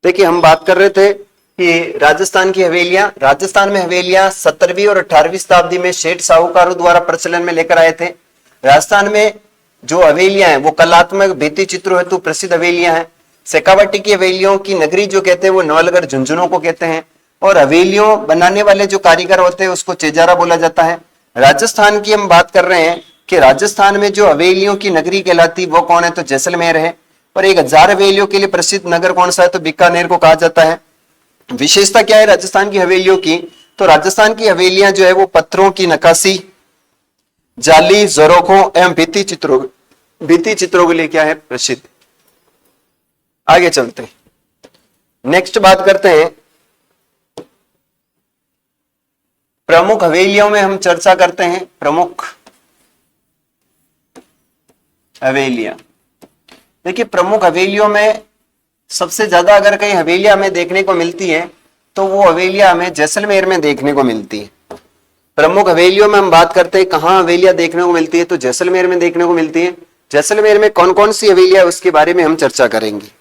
देखिए हम बात कर रहे थे कि राजस्थान की हवेलियां, राजस्थान में हवेलियां 17वीं और 18वीं शताब्दी में सेठ साहूकारों द्वारा प्रचलन में लेकर आए थे। राजस्थान में जो हवेलियां हैं वो कलात्मक भित्ति चित्रों हेतु प्रसिद्ध हवेलियां हैं। शेखावाटी की हवेलियों की नगरी जो कहते हैं वो नवलगढ़ झुंझुनू को कहते हैं, और हवेलियों बनाने वाले जो कारीगर होते हैं उसको चेजारा बोला जाता है। राजस्थान की हम बात कर रहे हैं कि राजस्थान में जो हवेलियों की नगरी कहलाती वो कौन है, तो जैसलमेर है। और 1000 हवेलियों के लिए प्रसिद्ध नगर कौन सा है, तो बीकानेर को कहा जाता है। विशेषता क्या है राजस्थान की हवेलियों की, तो राजस्थान की हवेलियां जो है वो पत्थरों की नक्काशी, जाली, जरोखों एवं भित्ति चित्रों के लिए क्या है, प्रसिद्ध। आगे चलते हैं, नेक्स्ट बात करते हैं प्रमुख हवेलियों में हम चर्चा करते हैं। प्रमुख हवेलियां, देखिए प्रमुख हवेलियों में सबसे ज्यादा अगर कहीं हवेलियां हमें देखने को मिलती है तो वो हवेलियां हमें जैसलमेर में देखने को मिलती है। प्रमुख हवेलियों में हम बात करते हैं कहां हवेलियां देखने को मिलती है, तो जैसलमेर में देखने को मिलती है। जैसलमेर में कौन कौन सी हवेलियां उसके बारे में हम चर्चा करेंगे।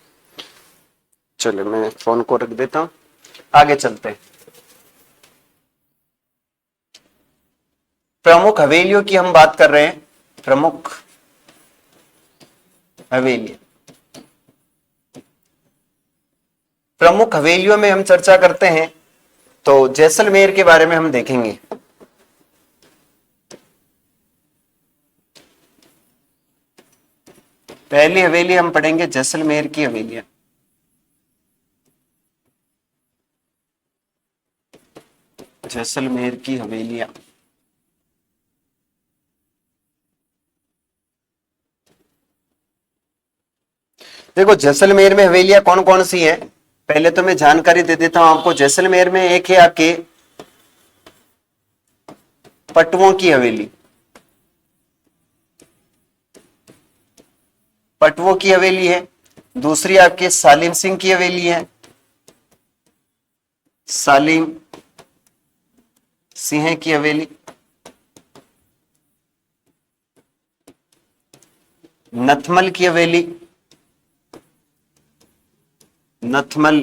चलो मैं फोन को रख देता हूं, आगे चलते हैं। प्रमुख हवेलियों की हम बात कर रहे हैं। प्रमुख हवेलियां, प्रमुख हवेलियों में हम चर्चा करते हैं तो जैसलमेर के बारे में हम देखेंगे। पहली हवेली हम पढ़ेंगे जैसलमेर की हवेलियां। जैसलमेर की हवेलियां, देखो जैसलमेर में हवेलियां कौन कौन सी हैं, पहले तो मैं जानकारी दे देता हूं आपको। जैसलमेर में एक है आपके पटवों की हवेली, पटवों की हवेली है। दूसरी आपके सालिम सिंह की हवेली है, सालिम सिंह की हवेली। नथमल की हवेली, नथमल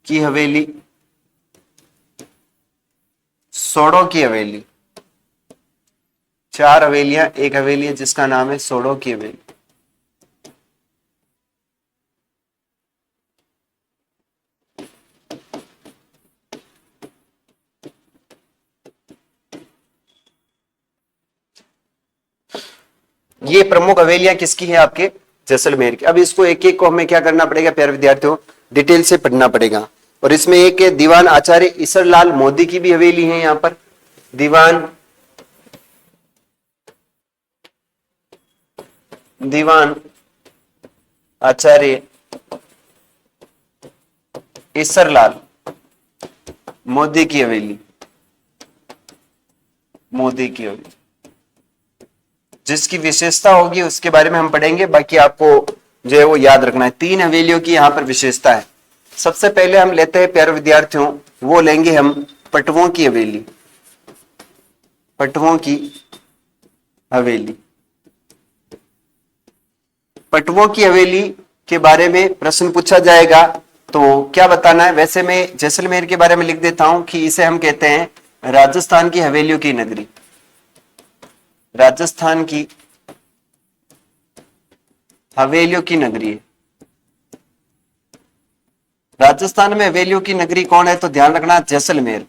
की हवेली। सोडो की हवेली, 4 हवेलियां, एक हवेली है जिसका नाम है सोडो की हवेली। ये प्रमुख हवेलियां किसकी है, आपके जैसलमेर की। अब इसको एक एक को हमें क्या करना पड़ेगा प्यारे विद्यार्थियों, डिटेल से पढ़ना पड़ेगा। और इसमें एक है दीवान आचार्य ईसरलाल मोदी की भी हवेली है। यहां पर दीवान आचार्य ईसरलाल मोदी की हवेली, मोदी की हवेली जिसकी विशेषता होगी उसके बारे में हम पढ़ेंगे। बाकी आपको जो है वो याद रखना है। 3 हवेलियों की यहां पर विशेषता है। सबसे पहले हम लेते हैं प्यारे विद्यार्थियों, वो लेंगे हम पटवों की हवेली। पटवों की हवेली, पटवों की हवेली के बारे में प्रश्न पूछा जाएगा तो क्या बताना है। वैसे मैं जैसलमेर के बारे में लिख देता हूं कि इसे हम कहते हैं राजस्थान की हवेलियों की नगरी। राजस्थान की हवेलियों की नगरी है। राजस्थान में हवेलियों की नगरी कौन है, तो ध्यान रखना जैसलमेर।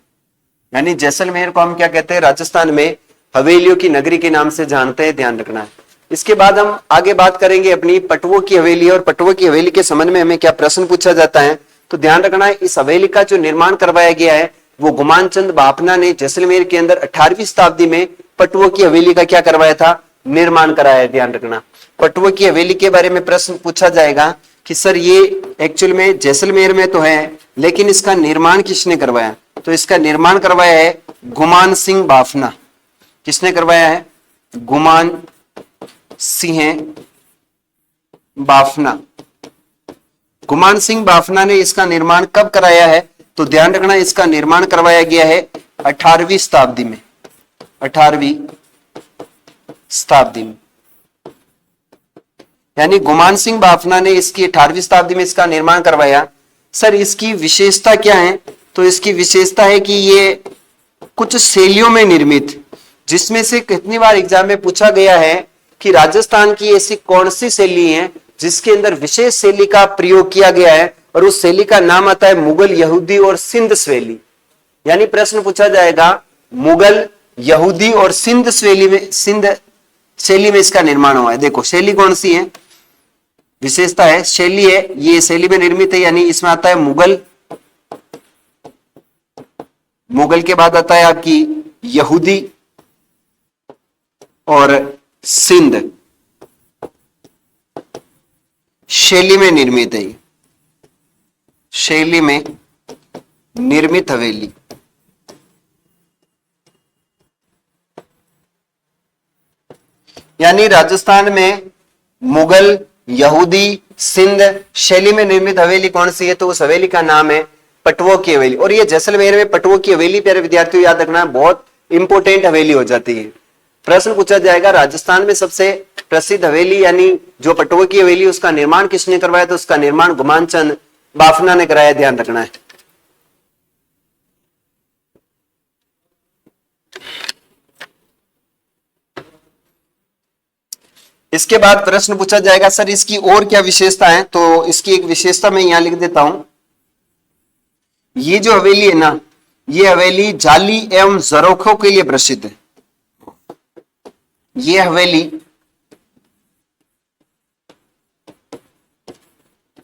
यानी जैसलमेर को हम क्या कहते हैं, राजस्थान में हवेलियों की नगरी के नाम से जानते हैं, ध्यान रखना है। इसके बाद हम आगे बात करेंगे अपनी पटवों की हवेली। और पटवों की हवेली के संबंध में हमें क्या प्रश्न पूछा जाता है, तो ध्यान रखना है इस हवेली का जो निर्माण करवाया गया है वो गुमान चंद बाफना ने जैसलमेर के अंदर 18वीं शताब्दी में पटवों की हवेली का क्या करवाया था, निर्माण कराया है। ध्यान रखना पटवों की हवेली के बारे में प्रश्न पूछा जाएगा कि सर ये एक्चुअल में जैसलमेर में तो है लेकिन इसका निर्माण किसने करवाया, तो इसका निर्माण करवाया है गुमान सिंह बाफना। किसने करवाया है, गुमान सिंह बाफना। गुमान सिंह बाफना ने इसका निर्माण कब कराया है, तो ध्यान रखना इसका निर्माण करवाया गया है 18वीं शताब्दी में। 18वीं शताब्दी में, यानी गुमान सिंह बाफना ने इसकी 18वीं शताब्दी में इसका निर्माण करवाया। सर इसकी विशेषता क्या है? तो इसकी विशेषता है कि ये कुछ शैलियों में निर्मित, जिसमें से कितनी बार एग्जाम में पूछा गया है कि राजस्थान की ऐसी कौन सी शैली है जिसके अंदर विशेष शैली का प्रयोग किया गया है, और उस शैली का नाम आता है मुगल, यहूदी और सिंध शैली। यानी प्रश्न पूछा जाएगा मुगल, यहूदी और सिंध शैली में इसका निर्माण हुआ है। देखो शैली कौन सी है, विशेषता है, शैली है, ये शैली में निर्मित है, यानी इसमें आता है मुगल, मुगल के बाद आता है आपकी यहूदी और सिंध शैली में निर्मित है, शैली में निर्मित हवेली। यानी राजस्थान में मुगल, यहूदी, सिंध शैली में निर्मित हवेली कौन सी है? तो उस हवेली का नाम है पटवो की हवेली। और ये जैसलमेर में पटवो की हवेली, प्यारे विद्यार्थियों याद रखना, बहुत इंपोर्टेंट हवेली हो जाती है। प्रश्न पूछा जाएगा राजस्थान में सबसे प्रसिद्ध हवेली यानी जो पटवो की हवेली, उसका निर्माण किसने करवाया? तो उसका निर्माण गुमानचंद बाफना ने कराया, ध्यान रखना है। इसके बाद प्रश्न पूछा जाएगा सर इसकी और क्या विशेषता है? तो इसकी एक विशेषता मैं यहां लिख देता हूं, ये जो हवेली है ना, ये हवेली जाली एवं जरोखों के लिए प्रसिद्ध है। ये हवेली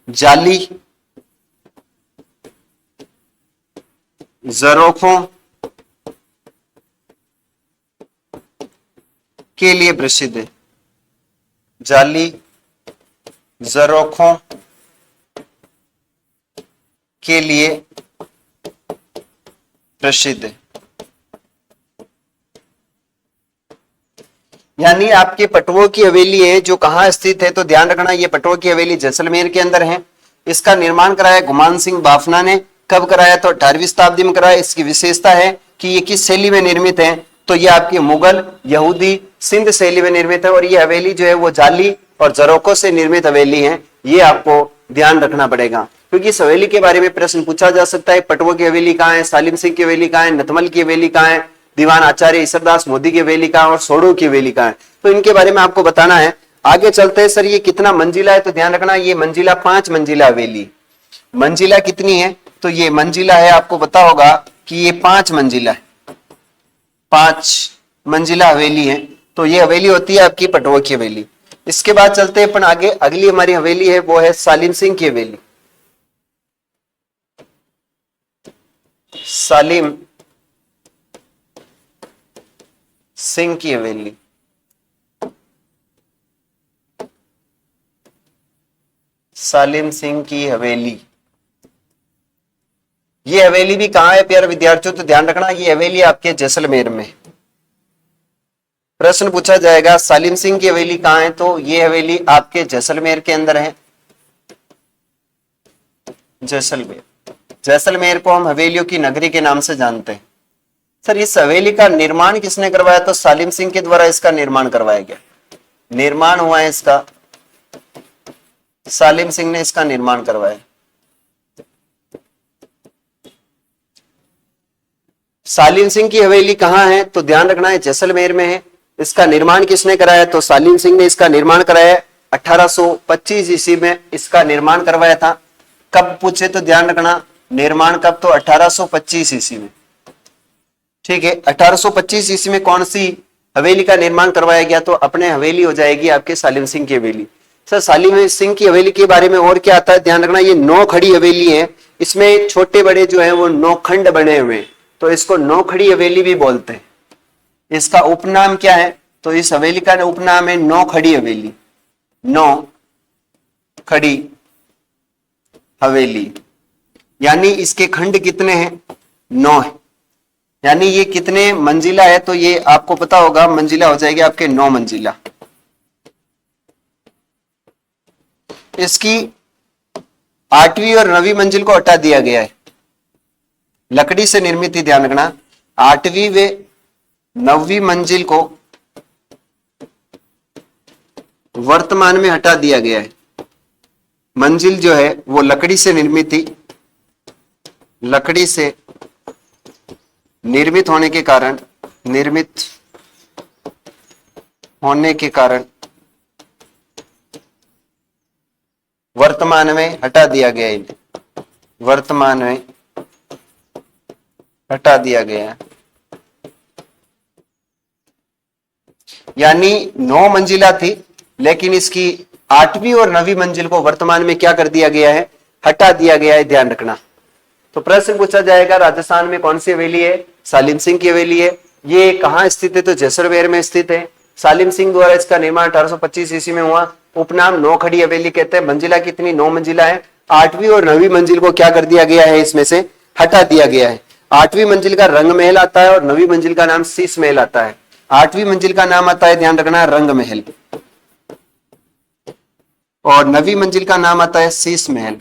जाली, जरोखों के लिए प्रसिद्ध है, जाली जरोखों के लिए प्रसिद्ध है। यानी आपके पटवो की हवेली है जो कहां स्थित है? तो ध्यान रखना ये पटवो की हवेली जैसलमेर के अंदर है। इसका निर्माण कराया गुमान सिंह बाफना ने। कब कराया? तो 18वीं शताब्दी में कराया। इसकी विशेषता है कि ये किस शैली में निर्मित है? तो ये आपकी मुगल, यहूदी, सिंध शैली में निर्मित है। और ये हवेली जो है वो जाली और जरोखों से निर्मित हवेली है, ये आपको ध्यान रखना पड़ेगा, क्योंकि इस हवेली के बारे में प्रश्न पूछा जा सकता है। पटवो की हवेली कहाँ है, सालिम सिंह की हवेली कहाँ है, नथमल की हवेली कहाँ है, दीवान आचार्य ईश्वरदास मोदी की हवेली कहाँ है और सोडो की हवेली कहाँ है, तो इनके बारे में आपको बताना है। आगे चलते हैं। सर ये कितना मंजिला है? तो ध्यान रखना ये मंजिला 5 मंजिला हवेली। मंजिला कितनी है? तो ये मंजिला है, आपको पता होगा कि ये 5 मंजिला है, 5 मंजिला हवेली है। तो ये हवेली होती है आपकी पटवो की हवेली। इसके बाद चलते हैं अपन आगे। अगली हमारी हवेली है वो है सालिम सिंह की हवेली। सालिम सिंह की हवेली। सालिम सिंह की हवेली, ये हवेली भी कहां है प्यारे विद्यार्थियों? तो ध्यान रखना ये हवेली आपके जैसलमेर में। प्रश्न पूछा जाएगा सालिम सिंह की हवेली कहां है? तो ये हवेली आपके जैसलमेर के अंदर है। जैसलमेर, जैसलमेर को हम हवेलियों की नगरी के नाम से जानते हैं। सर इस हवेली का निर्माण किसने करवाया? तो सालिम सिंह के द्वारा इसका निर्माण करवाया गया। निर्माण हुआ है इसका, सालिम सिंह ने इसका निर्माण करवाया। सालिम सिंह की हवेली कहां है? तो ध्यान रखना है जैसलमेर में है। इसका निर्माण किसने कराया? तो सालिम सिंह ने इसका निर्माण कराया। 1825 ईस्वी में इसका निर्माण करवाया था। कब पूछे तो ध्यान रखना निर्माण कब? तो 1825 ईस्वी में। ठीक है, 1825 ईस्वी में कौन सी हवेली का निर्माण करवाया गया? तो अपने हवेली हो जाएगी आपके सालिम सिंह की हवेली। सर सालिम सिंह की हवेली के बारे में और क्या आता है? ध्यान रखना ये 9 खड़ी हवेली है। इसमें छोटे बड़े जो है वो 9 खंड बने हुए हैं, तो इसको 9 खड़ी हवेली भी बोलते हैं। इसका उपनाम क्या है? तो इस हवेली का उपनाम है 9 खड़ी हवेली। 9 खड़ी हवेली, यानी इसके खंड कितने हैं? 9 है। यानी ये कितने मंजिला है? तो ये आपको पता होगा, मंजिला हो जाएगी आपके 9 मंजिला। इसकी 8वीं और 9वीं मंजिल को हटा दिया गया है, लकड़ी से निर्मित ही, ध्यान रखना। 8वीं व 9वीं मंजिल को वर्तमान में हटा दिया गया है। मंजिल जो है वो लकड़ी से निर्मित थी, लकड़ी से निर्मित होने के कारण वर्तमान में हटा दिया गया है। वर्तमान में हटा दिया गया है। यानी 9 मंजिला थी, लेकिन इसकी 8वीं और 9वीं मंजिल को वर्तमान में क्या कर दिया गया है? हटा दिया गया है, ध्यान रखना। तो प्रश्न पूछा जाएगा राजस्थान में कौन सी हवेली है? सालिम सिंह की हवेली है। ये कहां स्थित है? तो जैसलमेर में स्थित है। सालिम सिंह द्वारा इसका निर्माण 1825 ईस्वी में हुआ। उपनाम 9 खड़ी हवेली कहते हैं। मंजिला कितनी? 9 मंजिला है। 8वीं और 9वीं मंजिल को क्या कर दिया गया है? इसमें से हटा दिया गया है। 8वीं मंजिल का रंग महल आता है और 9वीं मंजिल का नाम शीश महल आता है। 8वीं मंजिल का नाम आता है, ध्यान रखना, रंग महल, और 9वीं मंजिल का नाम आता है शीश महल।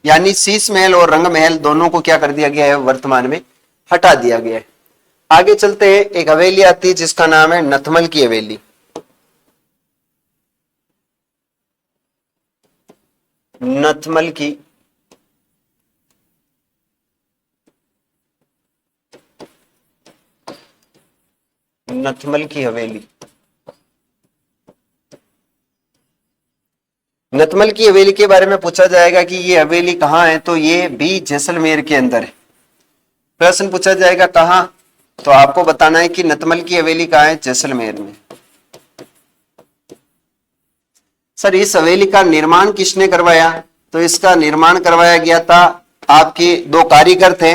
यानी शीश महल और रंग महल दोनों को क्या कर दिया गया है? वर्तमान में हटा दिया गया है। आगे चलते हैं। एक हवेली आती है जिसका नाम है नथमल की हवेली। नथमल की हवेली। नथमल की हवेली के बारे में पूछा जाएगा कि ये हवेली कहां है? तो ये भी जैसलमेर के अंदर है। प्रश्न पूछा जाएगा कहां? तो आपको बताना है कि नथमल की हवेली कहां है? जैसलमेर में। सर, इस हवेली का निर्माण किसने करवाया? तो इसका निर्माण करवाया गया था, आपके 2 कारीगर थे।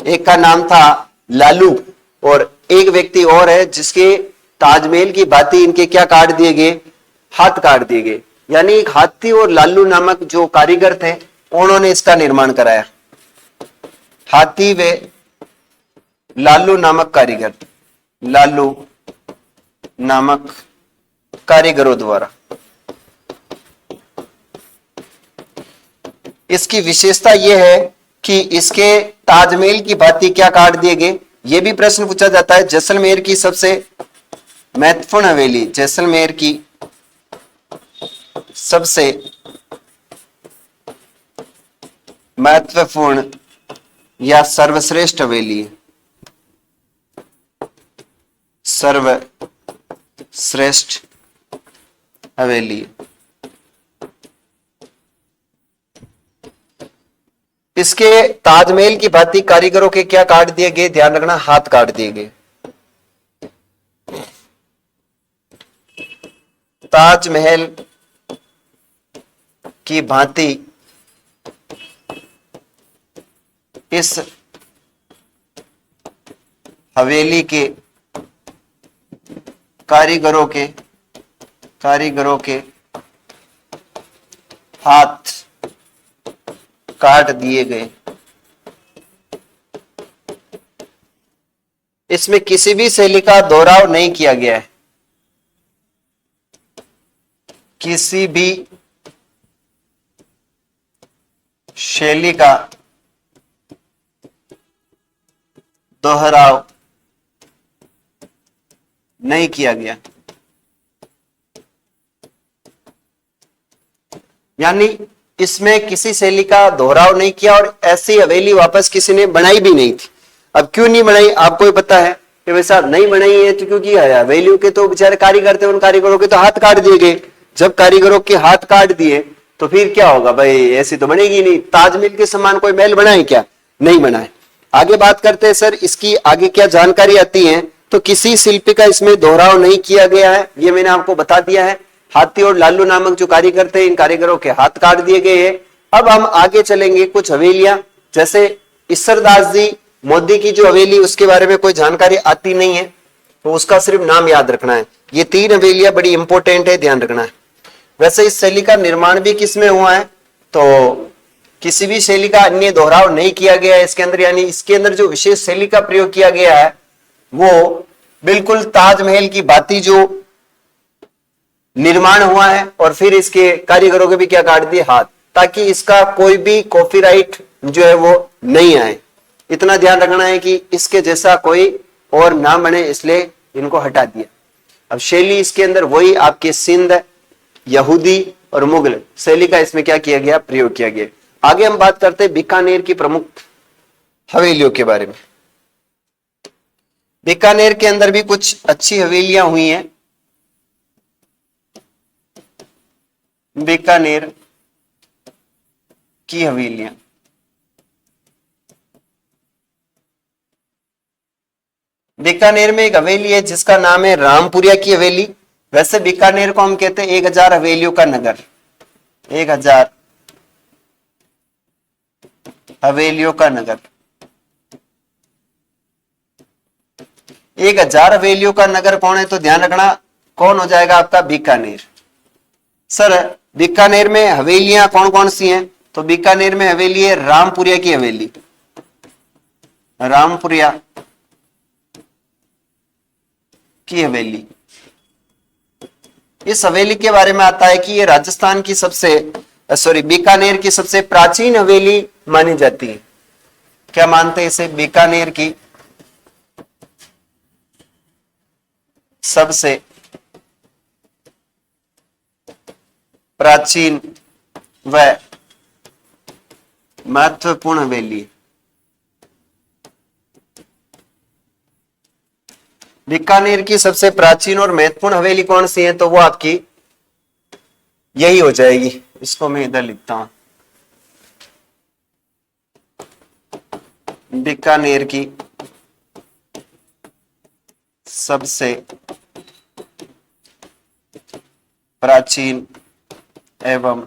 एक का नाम था लालू और एक व्यक्ति और है जिसके ताजमहल की भांति इनके क्या काट दिए गए? हाथ काट दिए गए। यानी एक हाथी और लालू नामक जो कारीगर थे उन्होंने इसका निर्माण कराया। हाथी व लालू नामक कारीगर, लालू नामक कारीगरों द्वारा। इसकी विशेषता यह है कि इसके ताजमहल की भांति क्या काट दिए गए? यह भी प्रश्न पूछा जाता है। जैसलमेर की सबसे महत्वपूर्ण हवेली, जैसलमेर की सबसे महत्वपूर्ण या सर्वश्रेष्ठ हवेली, सर्वश्रेष्ठ हवेली। इसके ताजमहल की भांति कारीगरों के क्या काट दिए गए? ध्यान रखना, हाथ काट दिए गए। ताजमहल की भांति इस हवेली के कारीगरों के हाथ काट दिए गए। इसमें किसी भी शैली का दोहराव नहीं किया गया है। किसी भी शैली का दोहराव नहीं किया गया। यानी इसमें किसी शैली का दोहराव नहीं किया और ऐसी हवेली वापस किसी ने बनाई भी नहीं थी। अब क्यों नहीं बनाई आपको ही पता है कि वैसा नहीं बनाई है तो क्योंकि हवेलियों के तो बेचारे कारीगर थे, उन कारीगरों के तो हाथ काट दिए गए। जब कारीगरों के हाथ काट दिए तो फिर क्या होगा भाई? ऐसी तो बनेगी नहीं। ताजमहल के समान कोई महल बनाए क्या? नहीं बनाए। आगे बात करते हैं सर, इसकी आगे क्या जानकारी आती है? तो किसी शिल्पी का इसमें दोहराव नहीं किया गया है, ये मैंने आपको बता दिया है। हाथी और लालू नामक जो कारीगर थे, इन कारीगरों के हाथ काट दिए गए हैं। अब हम आगे चलेंगे। कुछ हवेलियां जैसे ईश्वरदास जी मोदी की जो हवेली, उसके बारे में कोई जानकारी आती नहीं है, तो उसका सिर्फ नाम याद रखना है। ये 3 हवेलियां बड़ी इंपॉर्टेंट है, ध्यान रखना है। वैसे इस शैली का निर्माण भी किसमें हुआ है? तो किसी भी शैली का अन्य दोहराव नहीं किया गया है इसके अंदर। यानी इसके अंदर जो विशेष शैली का प्रयोग किया गया है वो बिल्कुल ताजमहल की भांति जो निर्माण हुआ है, और फिर इसके कारीगरों के भी क्या काट दिए? हाथ, ताकि इसका कोई भी कॉपीराइट जो है वो नहीं आए। इतना ध्यान रखना है कि इसके जैसा कोई और ना बने, इसलिए इनको हटा दिया। अब शैली इसके अंदर वही आपके सिंध, यहूदी और मुगल शैली का इसमें क्या किया गया? प्रयोग किया गया। आगे हम बात करते हैं बीकानेर की प्रमुख हवेलियों के बारे में। बीकानेर के अंदर भी कुछ अच्छी हवेलियां हुई हैं। बीकानेर की हवेलियां, बीकानेर में एक हवेली है जिसका नाम है रामपुरिया की हवेली। वैसे बीकानेर को हम कहते हैं 1000 हवेलियों का नगर, 1000 हवेलियों का नगर। 1000 हवेलियों का नगर कौन है, तो ध्यान रखना कौन हो जाएगा आपका, बीकानेर। सर बीकानेर में हवेलियां कौन कौन सी हैं, तो बीकानेर में हवेली है रामपुरिया की हवेली, रामपुरिया की हवेली। इस हवेली के बारे में आता है कि ये राजस्थान की बीकानेर की सबसे प्राचीन हवेली मानी जाती है। क्या मानते हैं इसे, बीकानेर की सबसे प्राचीन व महत्वपूर्ण हवेली। बीकानेर की सबसे प्राचीन और महत्वपूर्ण हवेली कौन सी है, तो वो आपकी यही हो जाएगी। इसको मैं इधर लिखता हूं, बीकानेर की सबसे प्राचीन एवं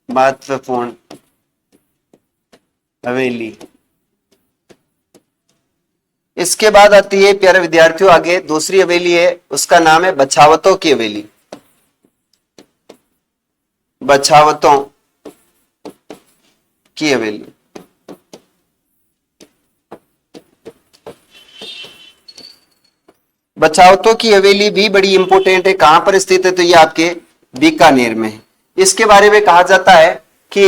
महत्वपूर्ण हवेली। इसके बाद आती है प्यारे विद्यार्थियों आगे दूसरी हवेली है, उसका नाम है बछावतों की हवेली, बछावतों की हवेली। बछावतों की हवेली भी बड़ी इंपॉर्टेंट है। कहां पर स्थित है, तो ये आपके बीकानेर में है। इसके बारे में कहा जाता है कि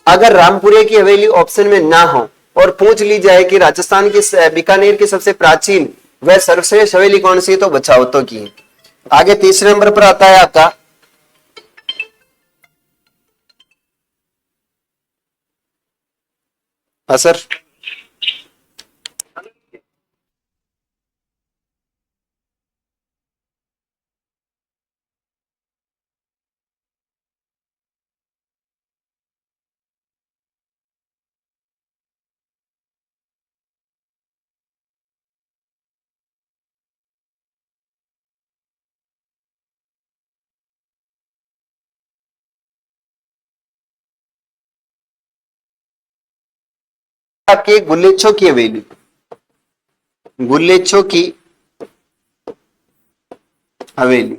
अगर रामपुरे की हवेली ऑप्शन में ना हो और पूछ ली जाए कि राजस्थान की बीकानेर की सबसे प्राचीन व सर्वश्रेष्ठ हवेली कौन सी है, तो बछावतों की है। आगे तीसरे नंबर पर आता है आपका सर आपके गुलेच्छों की हवेली, गुलेच्छों की हवेली,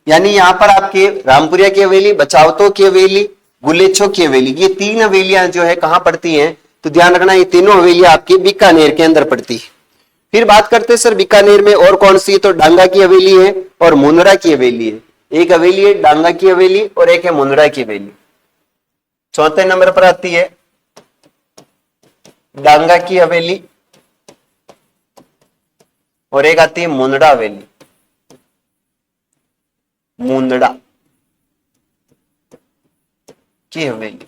यानी यहां पर आपके रामपुरिया की हवेली, बछावतों की हवेली, गुलेच्छों की हवेली, ये तीन हवेलियां जो है कहां पड़ती हैं, तो ध्यान रखना ये तीनों हवेलियां आपकी बीकानेर के अंदर पड़ती है। फिर बात करते हैं सर बीकानेर में और कौन सी, तो डांगा की हवेली है और मुंदरा की हवेली है। एक हवेली है डांगा की हवेली और एक है मुंदरा की हवेली। चौथे नंबर पर आती है डांगा की हवेली और एक आती है मुंदड़ा हवेली, मुंदड़ा की हवेली।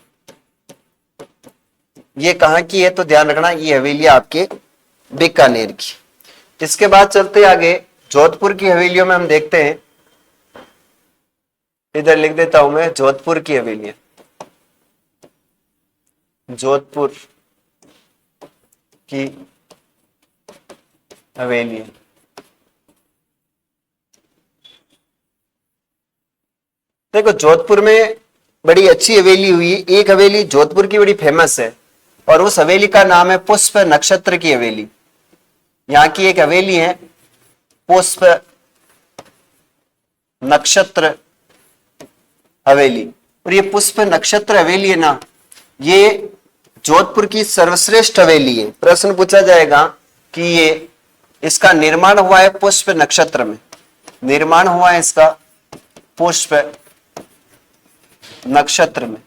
ये कहां की है, तो ध्यान रखना ये हवेली आपके बीकानेर की। इसके बाद चलते आगे जोधपुर की हवेलियों में हम देखते हैं, इधर लिख देता हूं मैं जोधपुर की हवेलियां, जोधपुर की हवेली। देखो जोधपुर में बड़ी अच्छी हवेली हुई, एक हवेली जोधपुर की बड़ी फेमस है और उस हवेली का नाम है पुष्प नक्षत्र की हवेली। यहां की एक हवेली है पुष्प नक्षत्र हवेली, और ये पुष्प नक्षत्र हवेली है ना, ये जोधपुर की सर्वश्रेष्ठ हवेली है। प्रश्न पूछा जाएगा कि ये इसका निर्माण हुआ है पुष्प नक्षत्र में, निर्माण हुआ है इसका पुष्प नक्षत्र में,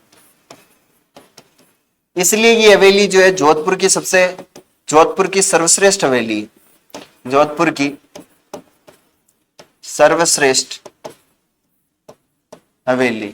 इसलिए ये हवेली जो है जोधपुर की सर्वश्रेष्ठ हवेली, जोधपुर की सर्वश्रेष्ठ हवेली।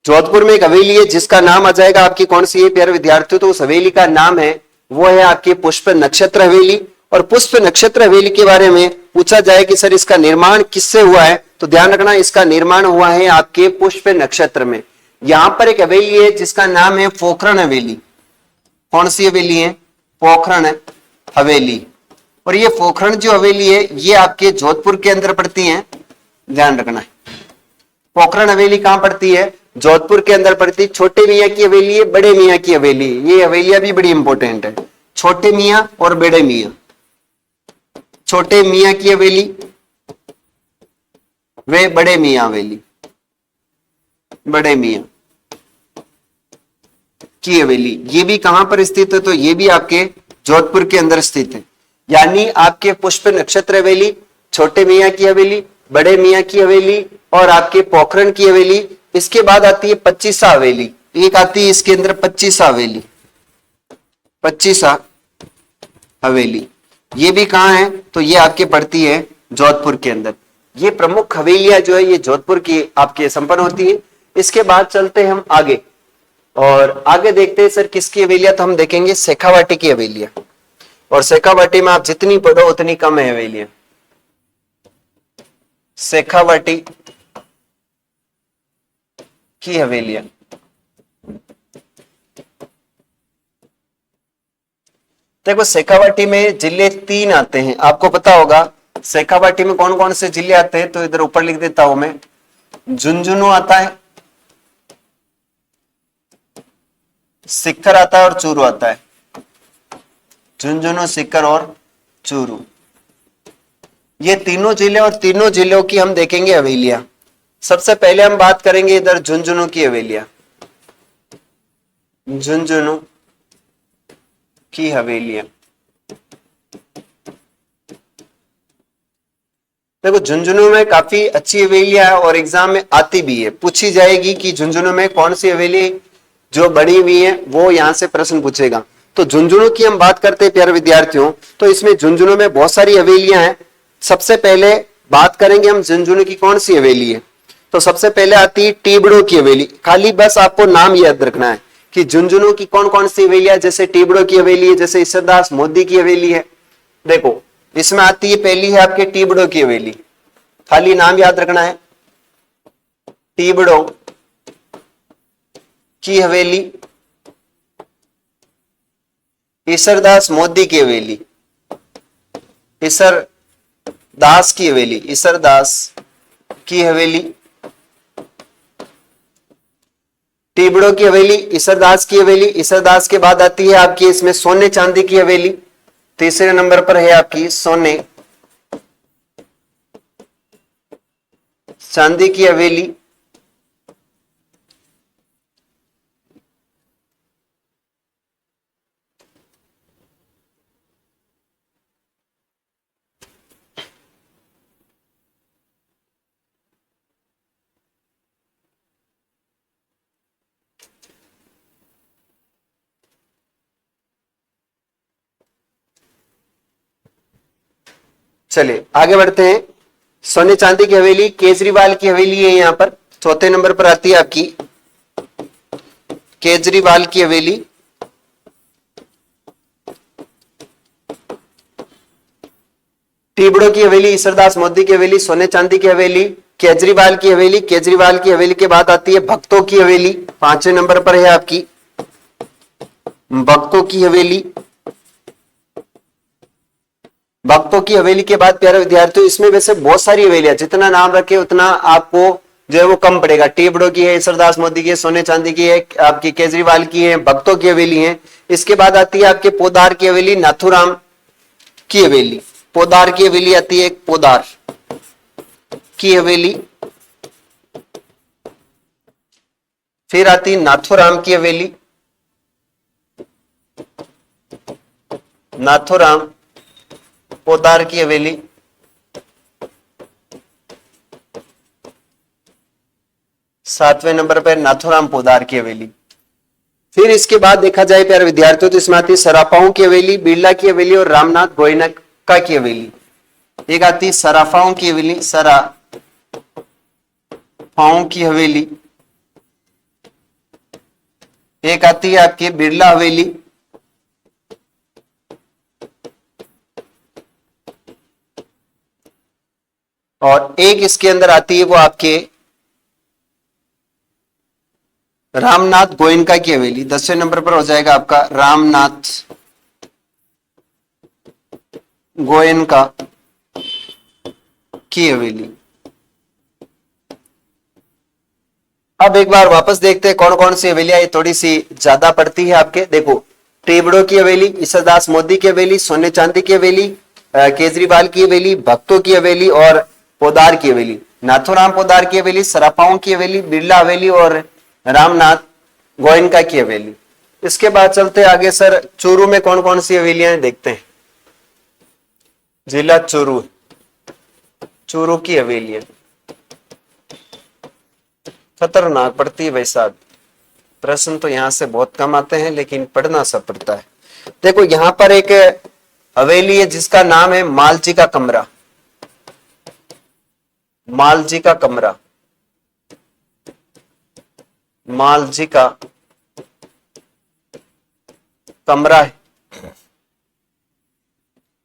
जोधपुर में एक हवेली है जिसका नाम आ जाएगा आपकी कौन सी है प्यारे विद्यार्थियों, तो उस हवेली का नाम है वो है आपकी पुष्प नक्षत्र हवेली। और पुष्प नक्षत्र हवेली के बारे में पूछा जाए कि सर इसका निर्माण किससे हुआ है, तो ध्यान रखना इसका निर्माण हुआ है आपके पुष्प नक्षत्र में। यहां पर एक हवेली है जिसका नाम है पोखरण हवेली। कौन सी हवेली है? पोखरण हवेली। और ये पोखरण जो हवेली है ये आपके जोधपुर के अंदर पड़ती है, ध्यान रखना है। पोखरण हवेली कहां पड़ती है? जोधपुर के अंदर पड़ती है। छोटे मियाँ की हवेली है, बड़े मियाँ की हवेली, ये हवेलियां भी बड़ी इंपॉर्टेंट है। छोटे मियाँ और बड़े मियाँ। छोटे मियाँ की हवेली वे बड़े मियाँ हवेली, बड़े मियाँ की हवेली, ये भी कहां पर स्थित है? तो ये भी आपके जोधपुर के अंदर स्थित है। यानी आपके पुष्प नक्षत्र हवेली, छोटे मियाँ की हवेली, बड़े मियाँ की हवेली और आपके पोखरण की हवेली। इसके बाद आती है 25 हवेली, एक आती है इसके अंदर 25 हवेली। 25 हवेली ये भी कहां है? तो ये आपके पड़ती है जोधपुर के अंदर। ये प्रमुख हवेलियां जो है ये जोधपुर की आपके संपन्न होती है। इसके बाद चलते हैं हम आगे और आगे देखते हैं सर किसकी हवेलियां, तो हम देखेंगे शेखावाटी की हवेलियां। और शेखावाटी में आप जितनी पढ़ो उतनी कम है हवेलियां। शेखावाटी की हवेलियां, देखो शेखावाटी में जिले 3 आते हैं, आपको पता होगा। शेखावाटी में कौन कौन से जिले आते हैं, तो इधर ऊपर लिख देता हूं मैं। झुंझुनू आता है, सीकर आता है और चूरू आता है। झुंझुनू, सीकर और चूरू, ये तीनों जिले और तीनों जिलों की हम देखेंगे हवेलियां। सबसे पहले हम बात करेंगे इधर झुंझुनू की हवेलियां। झुंझुनू की हवेलियां, देखो झुंझुनू में काफी अच्छी हवेलियां है और एग्जाम में आती भी है, पूछी जाएगी कि झुंझुनू में कौन सी हवेली जो बनी हुई है, वो यहां से प्रश्न पूछेगा। तो झुंझुनू की हम बात करते हैं प्यारे विद्यार्थियों, तो इसमें झुंझुनू में बहुत सारी हवेलियां हैं। सबसे पहले बात करेंगे हम झुंझुनू की कौन सी हवेली है, तो सबसे पहले आती है टीबड़ो की हवेली। खाली बस आपको नाम याद रखना है कि झुंझुनू की कौन कौन सी हवेलियां, जैसे टीबड़ो की हवेली है, जैसे ईश्वरदास मोदी की हवेली है। देखो इसमें आती है, पहली है आपके टीबड़ो की हवेली, खाली नाम याद रखना है, टीबड़ो की हवेली। ईश्वरदास मोदी की हवेली, ईश्वरदास की हवेली, ईश्वरदास की हवेली। टीबड़ो की हवेली, ईश्वरदास की हवेली। ईश्वरदास के बाद आती है आपकी इसमें सोने चांदी की हवेली, तीसरे नंबर पर है आपकी सोने चांदी की हवेली। चलिए आगे बढ़ते हैं। सोने चांदी की हवेली केजरीवाल की हवेली है, यहां पर चौथे नंबर पर आती है आपकी केजरीवाल की हवेली। टीबड़ो की हवेली, ईश्वरदास मोदी की हवेली, सोने चांदी की हवेली, केजरीवाल की हवेली। केजरीवाल की हवेली के बाद आती है भक्तों की हवेली, पांचवें नंबर पर है आपकी भक्तों की हवेली। भक्तों की हवेली के बाद प्यारे विद्यार्थियों इसमें वैसे बहुत सारी हवेलियां, जितना नाम रखे उतना आपको जो है वो कम पड़ेगा। टीबड़ो की है, ईश्वरदास मोदी की है, सोने चांदी की है, आपकी केजरीवाल की है, भक्तों की हवेली है। इसके बाद आती है आपके पोदार की हवेली, नाथुराम की हवेली। पोदार की हवेली आती है, पोदार की हवेली। फिर आती है नाथुराम की हवेली, नाथुराम पोदार की हवेली। सातवें नंबर पर नाथुराम पोदार की हवेली। फिर इसके बाद देखा जाए प्यारे विद्यार्थियों तो इसमें आती है सरापाओं की हवेली, बिरला की हवेली और रामनाथ गोयनका की हवेली। एक आती है सराफाओं की हवेली, सराफाओं की हवेली। एक आती है आपकी बिरला हवेली। और एक इसके अंदर आती है वो आपके रामनाथ गोयनका की हवेली। 10वें नंबर पर हो जाएगा आपका रामनाथ गोयनका की हवेली। अब एक बार वापस देखते हैं कौन कौन सी हवेलियां ये थोड़ी सी ज्यादा पड़ती है आपके। देखो, टेबड़ों की हवेली, ईसादास मोदी की हवेली, सोने चांदी की हवेली, केजरीवाल की हवेली, भक्तों की हवेली और पोदार की हवेली। नाथूराम पोदार की हवेली, सराफाओं की हवेली, बिरला हवेली और रामनाथ गोयनका की हवेली। इसके बाद चलते आगे सर, चूरू में कौन कौन सी हवेलियां हैं देखते हैं। जिला चूरू, चूरू की हवेलियां खतरनाक पड़ती है भाई साहब। प्रश्न तो यहां से बहुत कम आते हैं लेकिन पढ़ना सब पड़ता है। देखो, यहां पर एक हवेली है जिसका नाम है मालजी का कमरा। मालजी का कमरा, मालजी का कमरा है।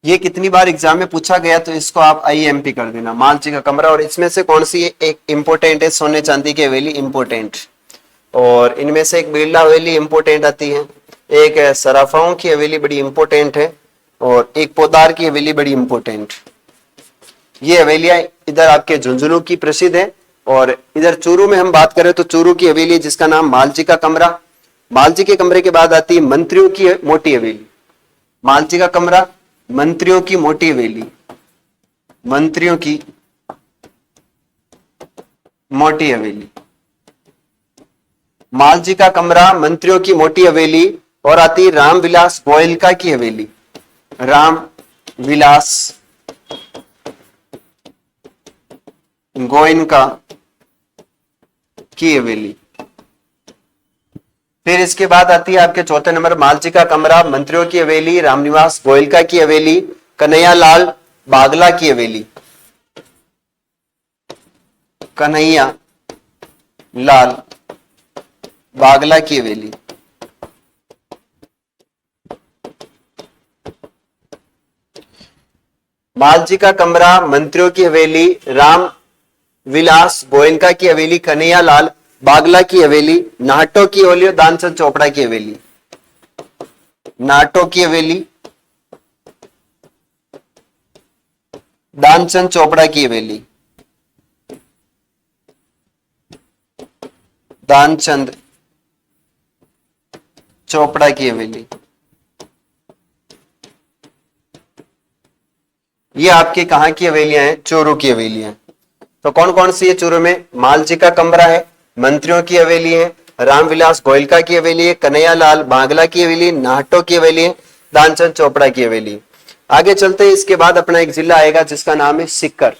ये कितनी बार एग्जाम में पूछा गया तो इसको आप आईएमपी कर देना, मालजी का कमरा। और इसमें से कौन सी एक इंपोर्टेंट है, सोने चांदी की हवेली इंपोर्टेंट, और इनमें से एक बिरला हवेली इंपोर्टेंट आती है, एक सराफाओं की हवेली बड़ी इंपोर्टेंट है और एक पोदार की हवेली बड़ी इंपोर्टेंट। ये हवेलियां इधर आपके झुंझुनू की प्रसिद्ध है। और इधर चूरू में हम बात करें तो चूरू की हवेली जिसका नाम मालजी का कमरा। मालजी के कमरे के बाद आती है मंत्रियों की मोटी हवेली। मालजी का कमरा, मंत्रियों की मोटी हवेली, मंत्रियों की मोटी हवेली, मालजी का कमरा, मंत्रियों की मोटी हवेली। और आती है रामविलास गोयनका की हवेली, रामविलास गोयनका की हवेली। फिर इसके बाद आती है आपके चौथे नंबर, मालजी का कमरा, मंत्रियों की हवेली, रामनिवास गोयनका की हवेली, कन्हैया लाल बागला की हवेली, कन्हैया लाल बागला की हवेली। मालजी का कमरा, मंत्रियों की हवेली, राम विलास गोयनका की हवेली, कन्हैया लाल बागला की हवेली, नाटो की हवेली और दानचंद चोपड़ा की हवेली। नाटो की हवेली, दानचंद चोपड़ा की हवेली, दानचंद चोपड़ा की हवेली। ये आपके कहां की हवेलियां हैं, चूरू की हवेलियां। तो कौन कौन सी है चूरू में, मालजी का कमरा है, मंत्रियों की हवेली है, रामविलास गोयनका की हवेली है, कन्हैया लाल बागला की हवेली, नाहटो की हवेली है, दानचंद चोपड़ा की हवेली। आगे चलते इसके बाद अपना एक जिला आएगा जिसका नाम है सीकर।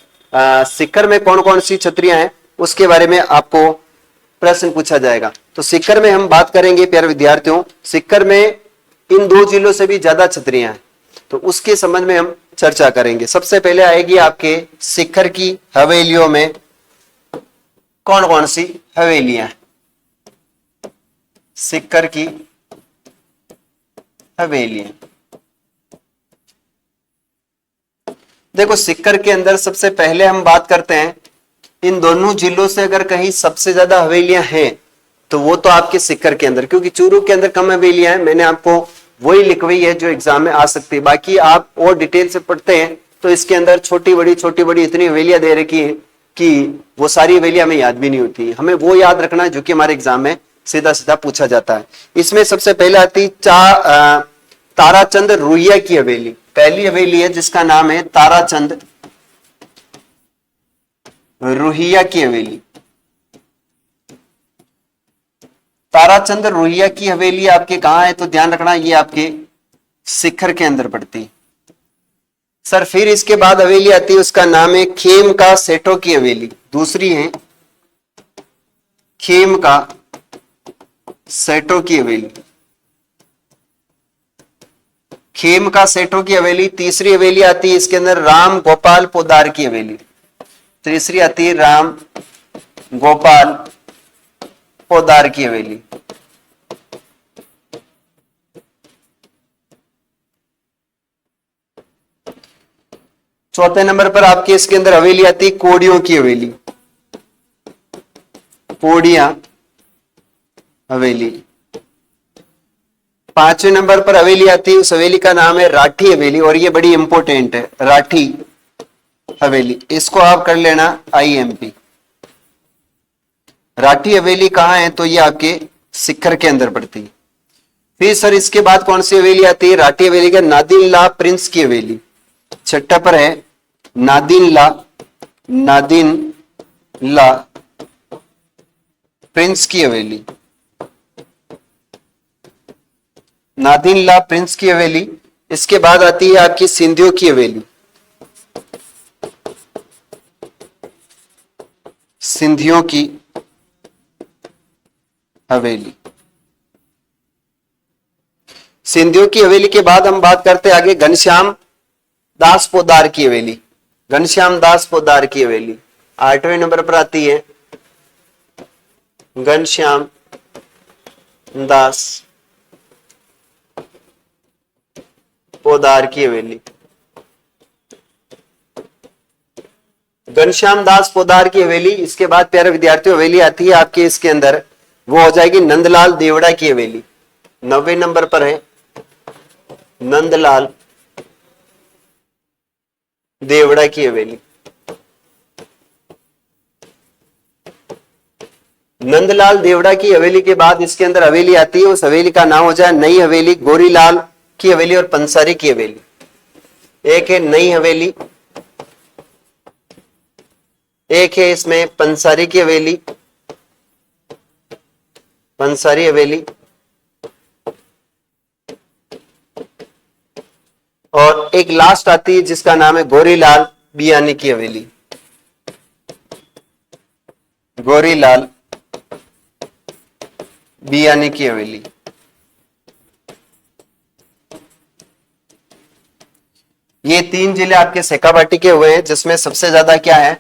सीकर में कौन कौन सी छतरियां हैं उसके बारे में आपको प्रश्न पूछा जाएगा। तो सीकर में हम बात करेंगे प्यारे विद्यार्थियों, सीकर में इन दो जिलों से भी ज्यादा छतरियां हैं तो उसके संबंध में हम चर्चा करेंगे। सबसे पहले आएगी आपके सीकर की हवेलियों में कौन कौन सी हवेलियां हैं। सीकर की हवेलियां, देखो सीकर के अंदर सबसे पहले हम बात करते हैं, इन दोनों जिलों से अगर कहीं सबसे ज्यादा हवेलियां हैं तो वो तो आपके सीकर के अंदर, क्योंकि चूरू के अंदर कम हवेलियां हैं। मैंने आपको वही लिखवाई है जो एग्जाम में आ सकती है, बाकी आप और डिटेल से पढ़ते हैं तो इसके अंदर छोटी बड़ी इतनी हवेलियां दे रखी है कि वो सारी हवेलियां हमें याद भी नहीं होती। हमें वो याद रखना है जो कि हमारे एग्जाम में सीधा सीधा पूछा जाता है। इसमें सबसे पहले आती ताराचंद रुइया की हवेली। पहली हवेली है जिसका नाम है ताराचंद रुइया की हवेली। ताराचंद रुइया की हवेली आपके कहां है तो ध्यान रखना ये आपके सीकर के अंदर पड़ती है सर। फिर इसके बाद हवेली आती है उसका नाम है खेम का सेठों की हवेली। दूसरी है खेम का सेठों की हवेली। खेम का सेठों की हवेली। तीसरी हवेली आती है इसके अंदर राम गोपाल पोदार की हवेली। तीसरी आती है राम गोपाल पोदार की हवेली। चौथे नंबर पर आपके इसके अंदर हवेली आती है कोड़ियों की हवेली। कोड़िया हवेली। पांचवें नंबर पर हवेली आती है, उस हवेली का नाम है राठी हवेली, और ये बड़ी इंपॉर्टेंट है, राठी हवेली। इसको आप कर लेना आईएमपी। राठी हवेली कहां है? तो ये आपके सिखर के अंदर पड़ती है। फिर सर इसके बाद कौन सी हवेली आती है? राठी हवेली का नादिन ला प्रिंस की हवेली। छठा पर है नादिन ला, नादिन ला प्रिंस की हवेली। नादिन ला प्रिंस की हवेली। इसके बाद आती है आपकी सिंधियों की हवेली। सिंधियों की हवेली। सिंधियों की हवेली के बाद हम बात करते हैं आगे घनश्याम दास पोदार की हवेली। घनश्याम दास पोदार की हवेली 8वें नंबर पर आती है घनश्याम दास पोदार की हवेली। घनश्याम दास पोदार की हवेली। इसके बाद प्यारे विद्यार्थियों हवेली आती है आपके इसके अंदर, वो हो जाएगी नंदलाल देवड़ा की हवेली। 9वें नंबर पर है नंदलाल देवड़ा की हवेली। नंदलाल देवड़ा की हवेली के बाद इसके अंदर हवेली आती है, उस हवेली का नाम हो जाए नई हवेली गोरीलाल की हवेली और पंसारी की हवेली। एक है नई हवेली, एक है इसमें पंसारी की हवेली, पंसारी हवेली, और एक लास्ट आती है जिसका नाम है गोरीलाल बियानी की हवेली। गोरीलाल बियानी की हवेली। ये 3 जिले आपके शेखावाटी के हुए हैं, जिसमें सबसे ज्यादा क्या है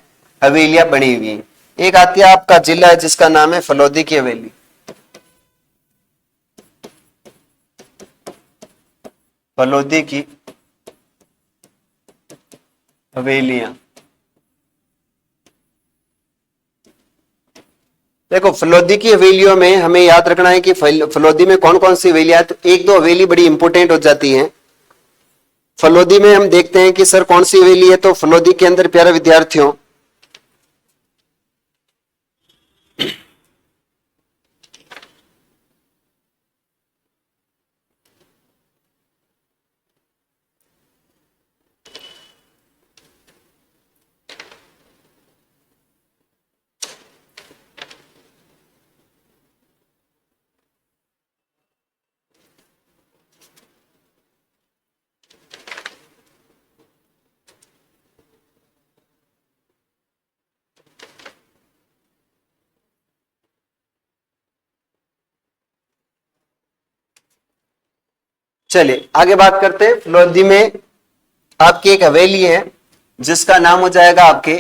हवेलियां बनी हुई हैं। एक आती है आपका जिला है जिसका नाम है फलोदी की हवेली। फलोदी की हवेलियां। देखो फलोदी की हवेलियों में हमें याद रखना है कि फलोदी में कौन कौन सी हवेलियां हैं। तो एक दो हवेली बड़ी इंपोर्टेंट हो जाती हैं। फलोदी में हम देखते हैं कि सर कौन सी हवेली है, तो फलोदी के अंदर प्यारे विद्यार्थियों चलिए आगे बात करते हैं। फलोदी में आपकी एक हवेली है जिसका नाम हो जाएगा आपके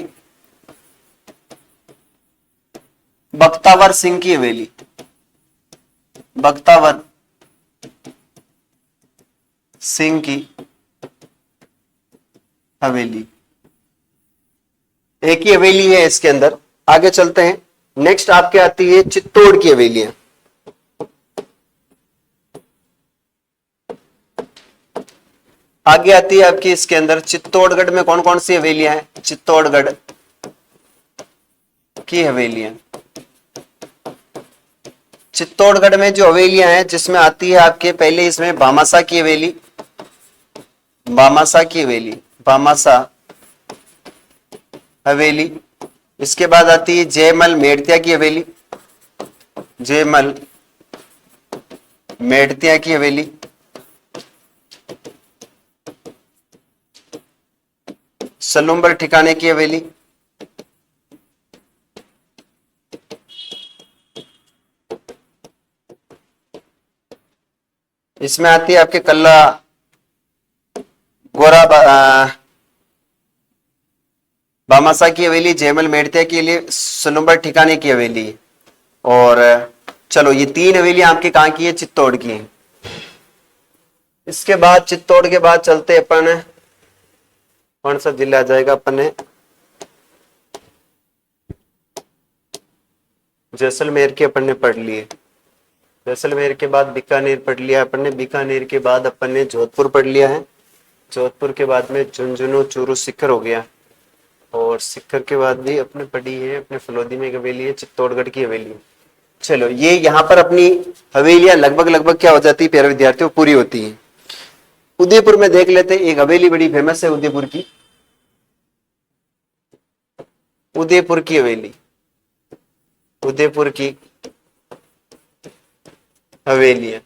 बख्तावर सिंह की हवेली। बख्तावर सिंह की हवेली। एक ही हवेली है इसके अंदर। आगे चलते हैं। नेक्स्ट आपके आती है चित्तौड़ की हवेलियां। आगे आती है आपकी इसके अंदर चित्तौड़गढ़ में कौन कौन सी हवेलियां हैं? चित्तौड़गढ़ की हवेलियां। चित्तौड़गढ़ में जो हवेलियां हैं जिसमें आती है आपके पहले इसमें भामासा की हवेली। भामासा की हवेली, भामासा हवेली। इसके बाद आती है जयमल मेड़तिया की हवेली। जयमल मेड़तिया की हवेली। सलूम्बर ठिकाने की हवेली। इसमें आती है आपके कल्ला गोरा बामासा की हवेली, जयमल मेड़तिया के लिए सनुबर ठिकाने की हवेली। और चलो ये 3 हवेलियां आपकी कहां की है? चित्तौड़ की है। इसके बाद चित्तौड़ के बाद चलते अपन, कौन सा जिला आ जाएगा अपन ने? जैसलमेर के अपन ने पढ़ लिए। जैसलमेर के बाद बीकानेर पढ़ लिया अपन ने। बीकानेर के बाद अपन ने जोधपुर पढ़ लिया है। जोधपुर के बाद में झुंझुनू, चूरू, सीकर हो गया। और सीकर के बाद भी अपने पढ़ी है अपने फलोदी में एक हवेली है, चित्तौड़गढ़ की हवेली। चलो ये यहाँ पर अपनी हवेलियां लगभग लगभग क्या हो जाती है प्यारे विद्यार्थियों? पूरी होती है। उदयपुर में देख लेते, एक हवेली बड़ी फेमस है उदयपुर की, उदयपुर की हवेली। उदयपुर की हवेली है।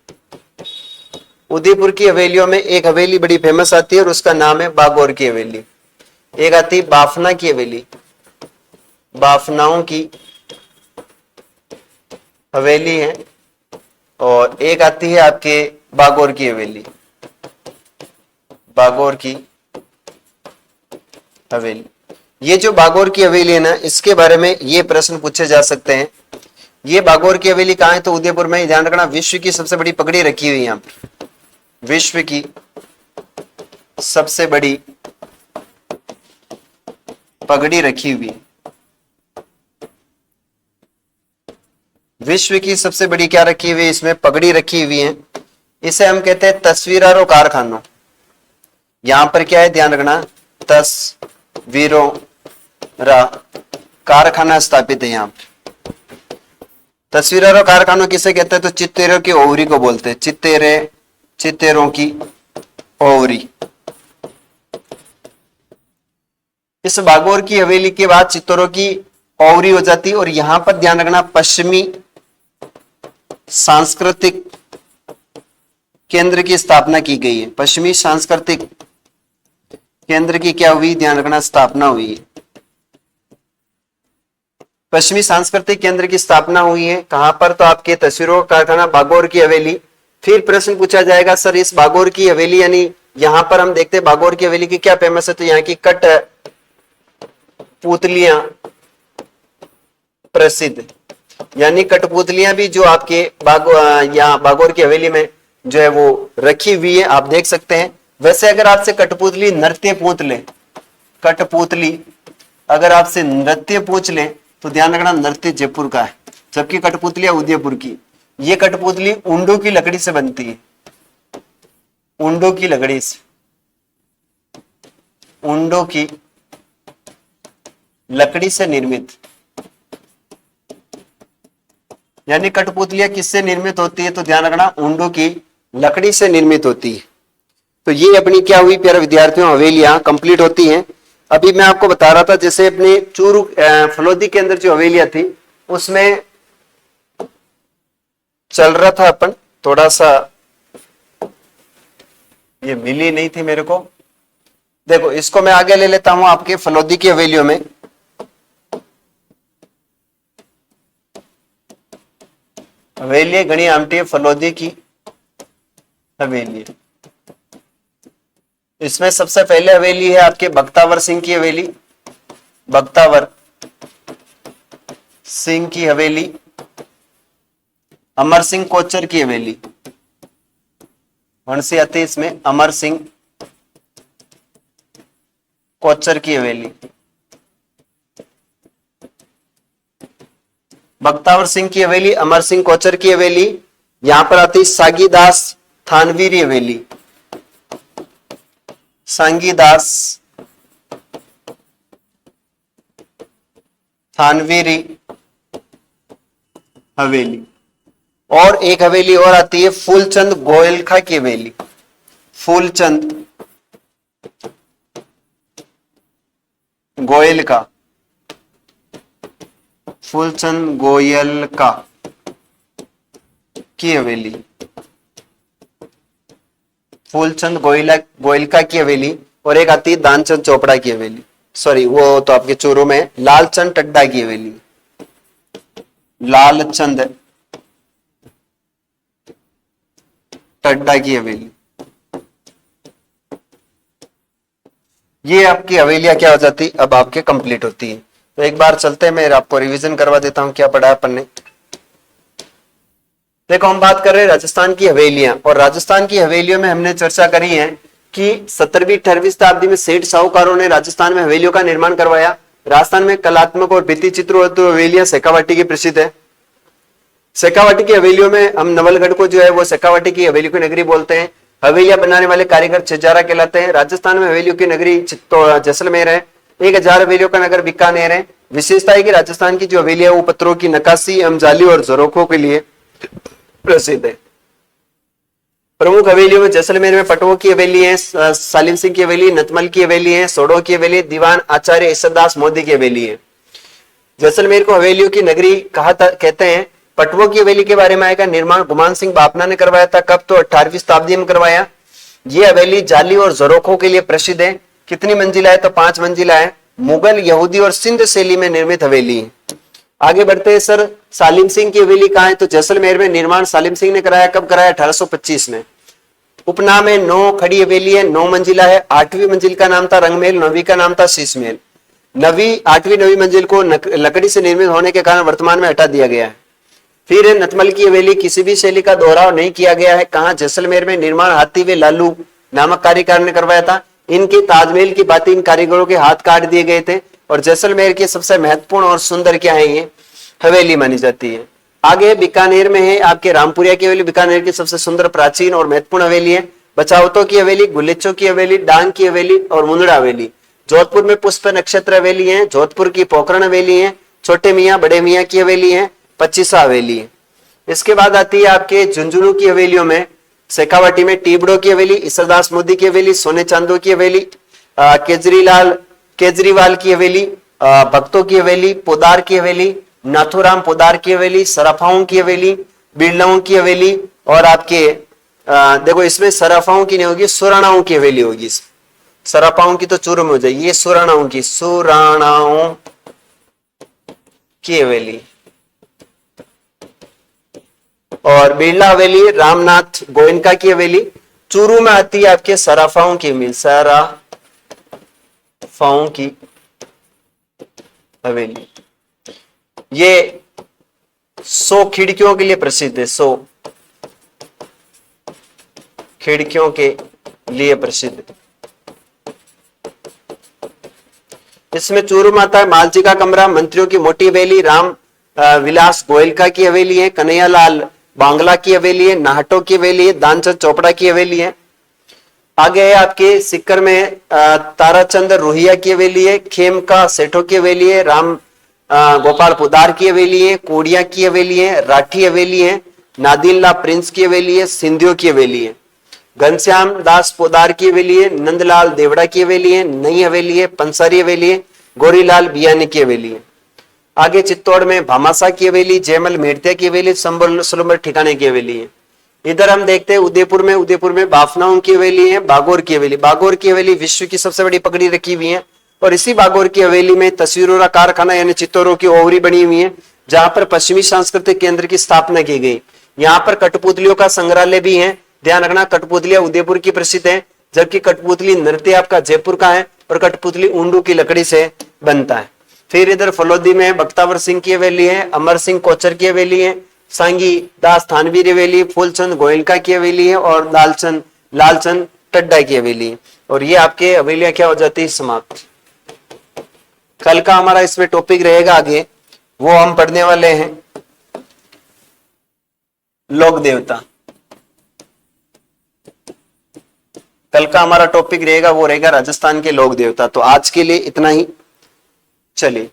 उदयपुर की हवेलियों में एक हवेली बड़ी फेमस आती है और उसका नाम है बागौर की हवेली। एक आती है बाफना की हवेली, बाफनाओं की हवेली है। और एक आती है आपके बागौर की हवेली, बागौर की हवेली। ये जो बागौर की हवेली है ना, इसके बारे में ये प्रश्न पूछे जा सकते हैं। ये बागौर की हवेली कहाँ है? तो उदयपुर में। ध्यान रखना, विश्व की सबसे बड़ी पगड़ी रखी हुई है यहाँ पर, विश्व की सबसे बड़ी पगड़ी रखी हुई है। विश्व की सबसे बड़ी क्या रखी हुई है? इसमें पगड़ी रखी हुई है। इसे हम कहते हैं तस्वीरारो कारखानों। यहां पर क्या है? ध्यान रखना, तस्वीरों रा कारखाना स्थापित है यहाँ पर। तस्वीरों कारखानों किसे कहते हैं? तो चित्तेरों की ओवरी को बोलते हैं। चित्तेरों की ओवरी। इस बागौर की हवेली के बाद चित्तौरों की ओवरी हो जाती है। और यहां पर ध्यान रखना, पश्चिमी सांस्कृतिक केंद्र की स्थापना की गई है। पश्चिमी सांस्कृतिक केंद्र की क्या हुई? ध्यान रखना, स्थापना हुई है। पश्चिमी सांस्कृतिक केंद्र की स्थापना हुई है। कहां पर? तो आपके तस्वीरों का कारखाना बागौर की हवेली। फिर प्रश्न पूछा जाएगा, सर इस बागौर की हवेली यानी यहां पर हम देखते हैं बागौर की हवेली की क्या फेमस है? तो यहाँ की कठपुतलियां प्रसिद्ध, यानी कठपुतलियां भी जो आपके यहाँ बागौर की हवेली में जो है वो रखी हुई है, आप देख सकते हैं। वैसे अगर आपसे कठपुतली नृत्य पूछ ले, कठपुतली अगर आपसे नृत्य पूछ ले तो ध्यान रखना नृत्य जयपुर का है, जबकि कठपुतलियां उदयपुर की। ये कठपुतली ऊंडों की लकड़ी से बनती है, ऊंडों की लकड़ी से, ऊंडों की लकड़ी से निर्मित। यानी कठपुतलियां किससे निर्मित होती है? तो ध्यान रखना ऊंडों की लकड़ी से निर्मित होती है। तो ये अपनी क्या हुई प्यारे विद्यार्थियों? हवेलियां कंप्लीट होती हैं। अभी मैं आपको बता रहा था जैसे अपने चूरू फलोदी के अंदर जो हवेलियां थी उसमें चल रहा था अपन, थोड़ा सा ये मिली नहीं थी मेरे को। देखो इसको मैं आगे ले लेता हूं आपके फलोदी की हवेलियों में। हवेली घनी आमटी फलोदी की हवेली। इसमें सबसे पहले हवेली है आपके बख्तावर सिंह की हवेली, बख्तावर सिंह की हवेली। अमर सिंह कोचर की हवेली, कौन सी आती है इसमें? अमर सिंह कोचर की हवेली। बख्तावर सिंह की हवेली, अमर सिंह कोचर की हवेली। यहां पर आती सागीदास थानवीरी हवेली, सांगीदास थानवीरी हवेली। और एक हवेली और आती है फूलचंद गोयलखा की हवेली, फूलचंद गोयल का, फूलचंद गोयल का की हवेली, फूलचंद गोयलका की हवेली। और एक आती है दानचंद चोपड़ा की हवेली, सॉरी वो तो आपके चोरों में लालचंद टड्डा की हवेली, लालचंद टड्डा की हवेली। ये आपकी हवेलियां क्या हो जाती, अब आपके कंप्लीट होती है। तो एक बार चलते हैं, मैं आपको रिवीजन करवा देता हूं क्या पढ़ा है अपन ने। देखो हम बात कर रहे हैं राजस्थान की हवेलियां, और राजस्थान की हवेलियों में हमने चर्चा करी है कि 17वीं 18वीं शताब्दी में सेठ साहूकारों ने राजस्थान में हवेलियों का निर्माण करवाया। राजस्थान में कलात्मक और भित्ति चित्रों हेतु हवेलियां शेखावाटी की प्रसिद्ध है। शेखावाटी की हवेलियों में हम नवलगढ़ को जो है वो शेखावाटी की हवेलियों की नगरी बोलते हैं। हवेलियां बनाने वाले कारीगर छिजारा कहलाते हैं। राजस्थान में हवेलियों की नगरी जैसलमेर है। 1000 हवेलियों का नगर बीकानेर है। विशेषता है कि राजस्थान की जो हवेलियां वो पत्थरों की नक्काशी एवं जाली और झरोखों के लिए प्रसिद्ध है। प्रमुख हवेलियों में जैसलमेर में पटवों की हवेली है, सालिम सिंह की हवेली, नतमल की हवेली है, सोडो की हवेली, दीवान आचार्य ईश्वरदास मोदी की हवेली है। जैसलमेर को हवेलियों की नगरी कहते हैं। पटवों की हवेली के बारे में आएगा, निर्माण गुमान सिंह बापना ने करवाया था। कब? तो 18वीं शताब्दी में करवाया। ये हवेली जाली और जरोखों के लिए प्रसिद्ध है। कितनी मंजिला है? तो 5 मंजिला है। मुगल, यहूदी और सिंध शैली में निर्मित हवेली है। आगे बढ़ते हैं सर, सालिम सिंह की हवेली कहाँ है? तो जैसलमेर में। निर्माण सालिम सिंह ने कराया। कब कराया? 1825 में। उपनाम है 9 खड़ी हवेली है, 9 मंजिला है। 8वीं मंजिल का नाम था रंगमहल, 9वीं का नाम था शीशमहल। 8वीं 9वीं मंजिल को लकड़ी से निर्मित होने के कारण वर्तमान में हटा दिया गया है। फिर नतमल की हवेली, किसी भी शैली का दोहराव नहीं किया गया है। कहाँ? जैसलमेर में। निर्माण हाथी वे लालू नामक कारीगर ने करवाया था। इनके ताजमहल की बातें इन कारीगरों के हाथ काट दिए गए थे। और जैसलमेर की सबसे महत्वपूर्ण और सुंदर क्या है? ये हवेली मानी जाती है। आगे बीकानेर में है आपके रामपुरिया की हवेली। बीकानेर की सबसे सुंदर, प्राचीन और महत्वपूर्ण हवेली है। बचावतों की हवेली, गुलेचों की हवेली, डांग की हवेली और मुंदड़ा हवेली। जोधपुर में पुष्प नक्षत्र हवेली है। जोधपुर की पोखरण हवेली है। छोटे मियाँ बड़े मियाँ की हवेली है। 25 हवेली है। इसके बाद आती है आपके झुंझुनू की हवेलियों में। शेखावाटी में टीबड़ो की हवेली, ईश्वरदास मोदी की हवेली, सोने चांदो की हवेली, केजरीवाल की हवेली, भक्तों की हवेली, पोदार की हवेली, नाथुराम पोदार की हवेली, सराफाओं की हवेली, बिरलाओं की हवेली, और आपके देखो इसमें सराफाओं की नहीं होगी, सुराणाओं की हवेली होगी। सराफाओं की तो चूरू में हो जाएगी, ये सुराणाओं की हवेली। और बिरला हवेली रामनाथ गोयनका की हवेली। चूरू में आती है आपके सराफाओं की हवेली, सराफाओं की हवेली। ये 100 खिड़कियों के लिए प्रसिद्ध है। 100 खिड़कियों के लिए प्रसिद्ध है। इसमें चूरू में आता है मालजी का कमरा, मंत्रियों की मोटी हवेली, राम विलास गोयलका की हवेली है, कन्हैयालाल बांग्ला की हवेली है, नाहटो की हवेली है, दानचंद चोपड़ा की हवेली है। आगे है आपके सिक्कर में ताराचंद रोहिया की हवेली है, खेमका सेठों की हवेली है, राम गोपाल पुदार की हवेली है, कोडिया की हवेली है, राठी हवेली है, नादिल्ला प्रिंस की हवेली है, सिंधियों की हवेली है, घनश्याम दास पोदार की हवेली है, नंदलाल देवड़ा की हवेली है, नई हवेली है, पंसारी हवेली है, गोरीलाल बियानी की हवेली है। आगे चित्तौड़ में भामासा की हवेली, जयमल मेड़तिया की हवेली, संबल ठिकाने की हवेली है। इधर हम देखते हैं उदयपुर में बाफनाओं की हवेली है, बागोर की हवेली। बागोर की हवेली विश्व की सबसे बड़ी पगड़ी रखी हुई है। और इसी बागोर की हवेली में तस्वीरों का कारखाना यानी चित्तौरों की ओवरी बनी हुई है, जहां पर पश्चिमी सांस्कृतिक केंद्र की स्थापना की गई। यहाँ पर कठपुतलियों का संग्रहालय भी है। ध्यान रखना, कठपुतलियां उदयपुर की प्रसिद्ध है, जबकि कठपुतली नृत्य आपका जयपुर का है, और कठपुतली ऊंडू की लकड़ी से बनता है। फिर इधर फलोदी में बख्तावर सिंह की हवेली है, अमर सिंह कोचर की हवेली है, सांगी दास थानवी हवेली, फूलचंद गोयनका की हवेली है, और लालचंद टड्डा की हवेली है। और ये आपके हवेलियां क्या हो जाती है? समाप्त। कल का हमारा इसमें टॉपिक रहेगा आगे, वो हम पढ़ने वाले हैं लोक देवता। कल का हमारा टॉपिक रहेगा वो रहेगा राजस्थान के लोक देवता। तो आज के लिए इतना ही, चलिए।